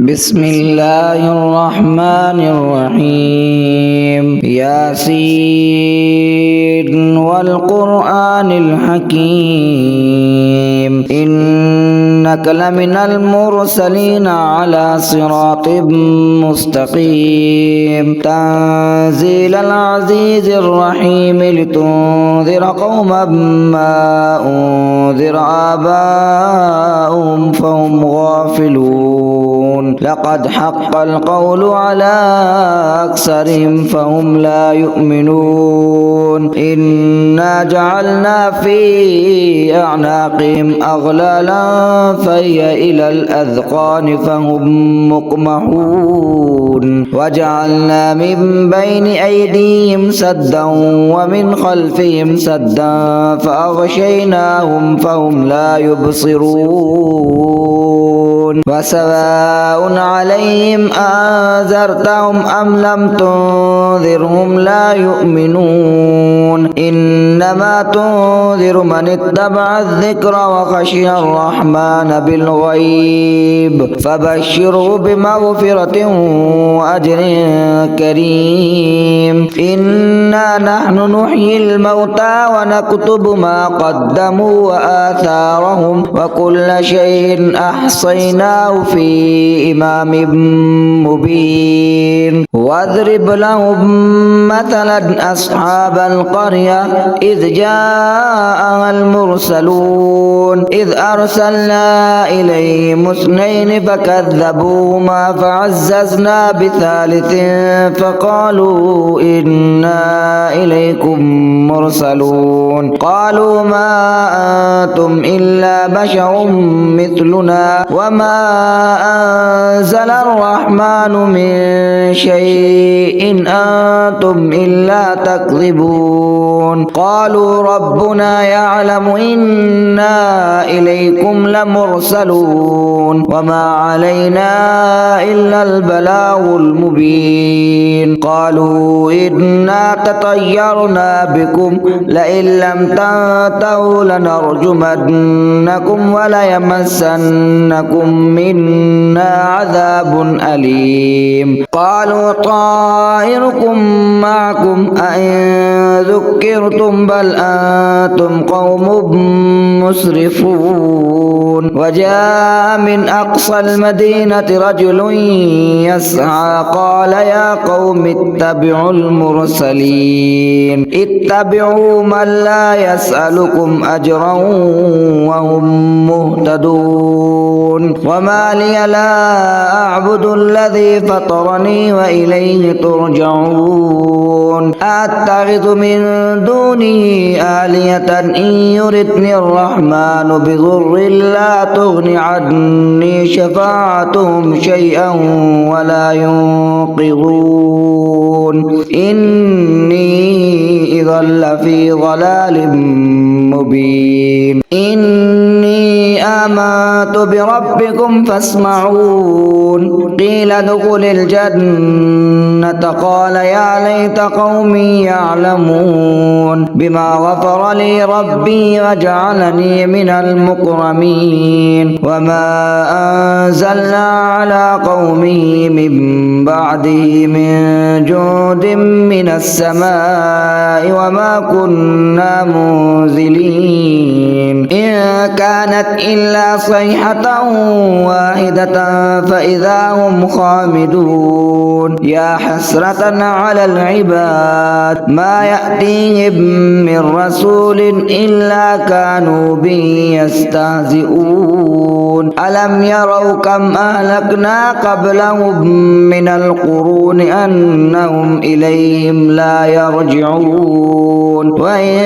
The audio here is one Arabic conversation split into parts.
بسم الله الرحمن الرحيم ياسين والقرآن الحكيم إنك لمن المرسلين على صراط مستقيم تنزيل العزيز الرحيم لتنذر قوما ما أنذر آباؤهم فهم غافلون لقد حق القول على أكثرهم فهم لا يؤمنون إنا جعلنا في أعناقهم أغلالا فهي إلى الأذقان فهم مقمحون وجعلنا من بين أيديهم سدا ومن خلفهم سدا فأغشيناهم فهم لا يبصرون وسواء عليهم أنذرتهم أم لم تنذرهم لا يؤمنون إنما تنذر من اتبع الذكر وخشي الرحمن بالغيب فبشره بمغفرة وأجر كريم إنا نحن نحيي الموتى ونكتب ما قدموا وآثارهم وكل شيء أحصيناه في إمام مبين واضرب لهم مثلا أصحاب القرية إذ جاءها المرسلون إذ أرسلنا إليهم اثنين فكذبوهما فعززنا بثالث فقالوا إنا إليكم مرسلون قالوا ما أنتم إلا بشر مثلنا وما أنزل الرحمن من شيء أنتم إلا تكذبون قالوا ربنا يعلم إنا إليكم لمرسلون وما علينا إلا البلاغ المبين قالوا إنا تطيرنا بكم لئن لم تنتهوا لنرجمنكم وليمسنكم منا عذاب أليم قالوا طائركم معكم أئن ذكرتم بل أنتم قوم مسرفون وجاء من أقصى المدينة رجل يسعى قال يا قوم اتبعوا المرسلين اتبعوا من لا يسألكم أجرا وهم مهتدون وما لي لا أعبد الذي فطرني وإليه ترجعون أتخذ من دونه آلهة إن يردني الرحمن بضر لا تغن عني شفاعتهم شيئا ولا ينقذون إني إذا لفي ضلال مبين إني آمنت بربكم فاسمعون قيل ادخل الجنة قال يا ليت قومي يعلمون بما غفر لي ربي وجعلني من المكرمين وما أنزلنا على قومه من بعده من جود من السماء وما كنا منزلين إن كانت إلا صيحة واحدة فإذا هم خامدون يا حسرة على العباد ما يأتيهم من رسول إلا كانوا به يستهزئون ألم يروا كم أهلكنا قبلهم من القرون أنهم إليهم لا يرجعون وإن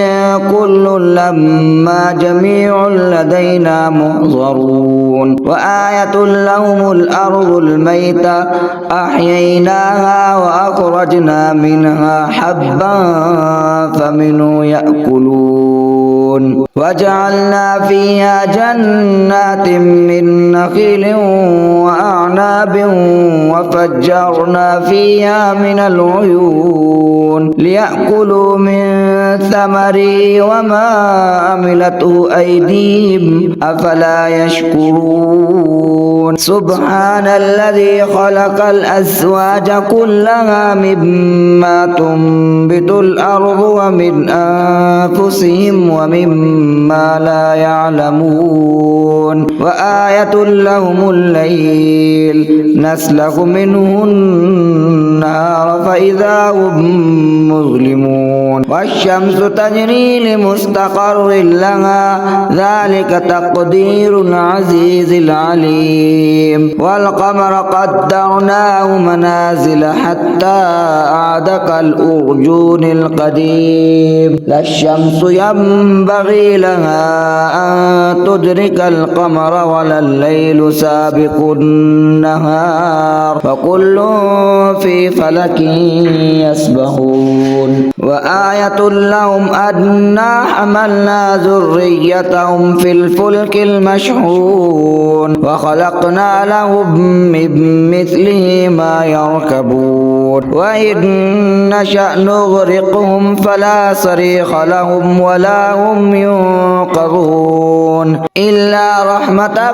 كل لما جميع لدينا محضرون وآية لهم الأرض الميتة أحييناها وأخرجنا منها حبا فمنه يأكلون وجعلنا فيها جنات من نخيل وأعناب وفجرنا فيها من العيون ليأكلوا من ثمره وما عملته أيديهم أفلا يشكرون سبحان الذي خلق الأزواج كلها مما تنبت الأرض ومن أنفسهم ومما لا يعلمون وآية لهم الليل نسلخ منه النهار فإذا هم مظلمون والشمس تجري لمستقر لها ذلك تقدير العزيز العليم والقمر قدرناه منازل حتى عاد كالأرجون القديم لا الشمس ينبغي لها أن تدرك القمر ولا الليل سابق النهار وكل في فلك يسبحون وآية لهم أنا حملنا ذريتهم في الفلك المشحون وخلقنا لهم من مثله ما يركبون وإن نشأ نغرقهم فلا صريخ لهم ولا هم ينقذون إلا رحمة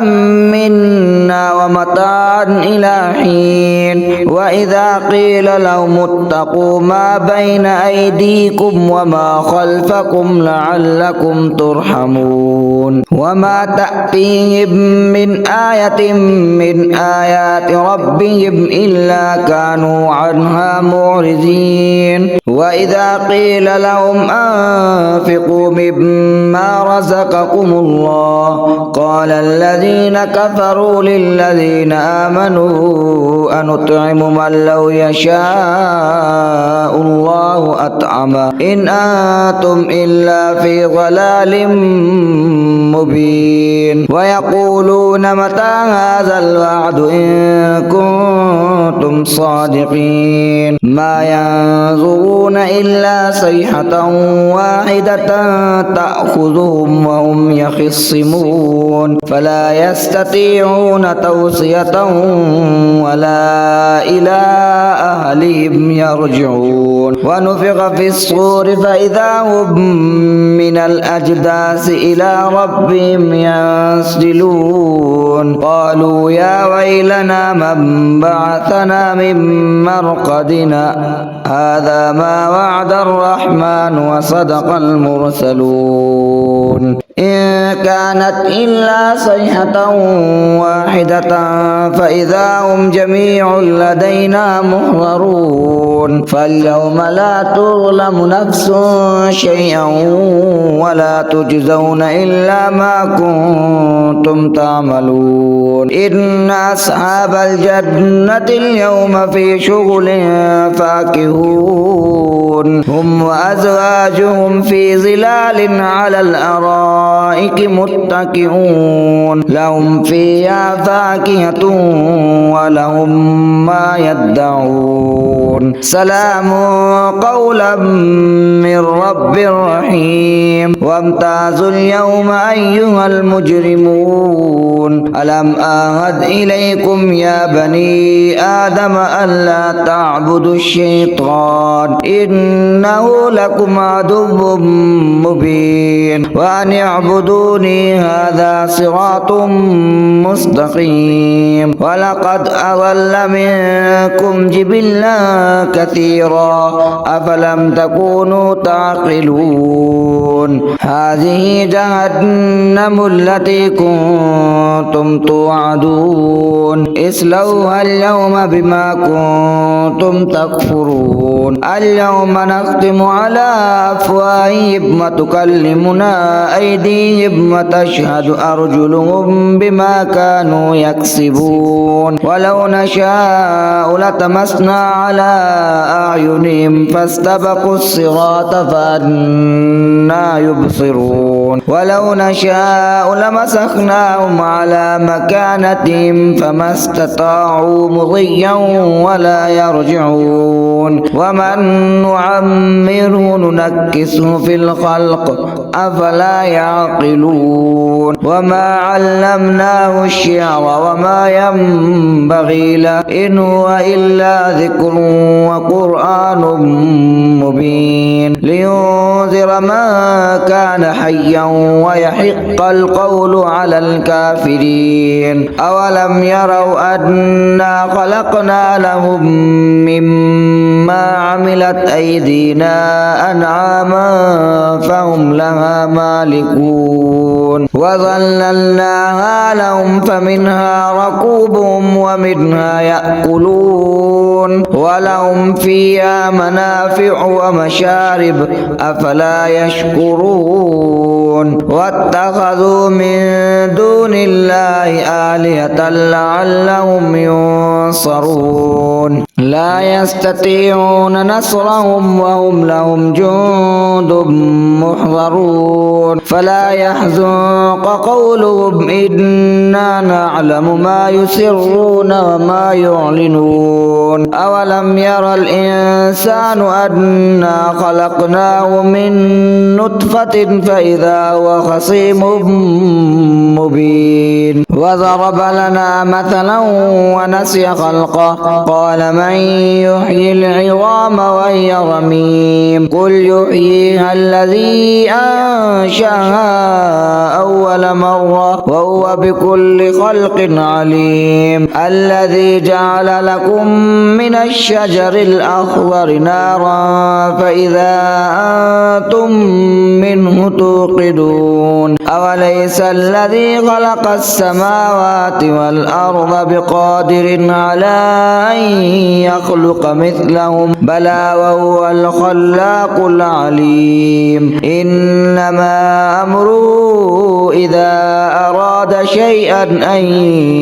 منا ومتاعا إلى حين وإذا قيل لهم اتقوا ما بين أيديكم وما خلفكم لعلكم ترحمون وما تأتيهم من آية من آيات ربهم إلا كانوا عنها معرضين وإذا قيل لهم أنفقوا مما رزقكم الله قال الذين كفروا للذين آمنوا أنطعم من لو يشاء الله أطعمه إن أنتم إلا في ضلال مبين ويقولون متى هذا الوعد إن كنتم صادقين ما ينظرون إلا صيحة واحدة تأخذهم وهم يخصمون فلا يستطيعون توصية ولا إلى أهلهم يرجعون ونفخ في الصور فإذا هم من الأجداث إلى ربهم ينسلون قالوا يا ويلنا من بعثنا من مرقدنا هذا ما وعد الرحمن وصدق المرسلون إن كانت إلا صيحة واحدة فإذا هم جميع لدينا محضرون فاليوم لا تظلم نفس شيئا ولا تجزون إلا ما كنتم تعملون إن أصحاب الجنة اليوم في شغل فاكهون هم وأزواجهم في ظلال على الأرائك متكئون لهم فيها فاكهة ولهم ما يدعون سلام قولا من رب رحيم وامتازوا اليوم أيها المجرمون ألم أعهد إليكم يا بني آدم ألا تعبدوا الشيطان إنه لكم عدو مبين وأن اعبدوني هذا صراط مستقيم ولقد أضل منكم جبلا كثيرا أفلم تكونوا تعقلون هذه جهنم التي كنتم توعدون اصلوها اليوم بما كنتم تكفرون اليوم نختم على أفواههم وتكلمنا أيديهم وتشهد أرجلهم بما كانوا يكسبون ولو نشاء لتمسنا على أعينهم فاستبقوا الصراط فأنى يبصرون ولو نشاء لمسخناهم على مكانتهم فما استطاعوا مضيا ولا يرجعون ومن نعمره ننكسه في الخلق أفلا يعقلون وما علمناه الشعر وما ينبغي له إن هو إلا ذكر وقرآن مبين لينذر من كان حيا ويحق القول على الكافرين أولم يروا أنا خلقنا لهم مما عملت أيدينا أنعاما فهم لها مالكون وظللناها لهم فمنها ركوبهم ومنها يأكلون ولهم فيها منافع ومشارب أفلا يشكرون واتخذوا من دون الله آلهة لعلهم ينصرون لا يستطيعون نصرهم وهم لهم جند محضرون فلا يحزنك قولهم إنا نعلم ما يسرون وما يعلنون أولم ير الإنسان أنا خلقناه من نطفة فإذا هو خصيم مبين وضرب لنا مثلا ونسي خلقه قال من يحيي العظام وهي رميم قل يحييها الذي أنشأها أول مرة وهو بكل خلق عليم الذي جعل لكم من الشجر الأخضر نارا فإذا أنتم منه توقدون أوليس الذي خلق السماوات والأرض بقادر على أن يخلق مثلهم بلى وهو الخلاق العليم إنما أمره إذا أراد شيئا أن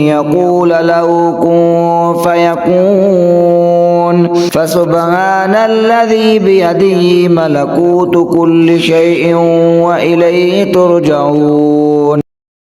يقول له كن فيكون فسبحان الذي بيده ملكوت كل شيء وإليه ترجعون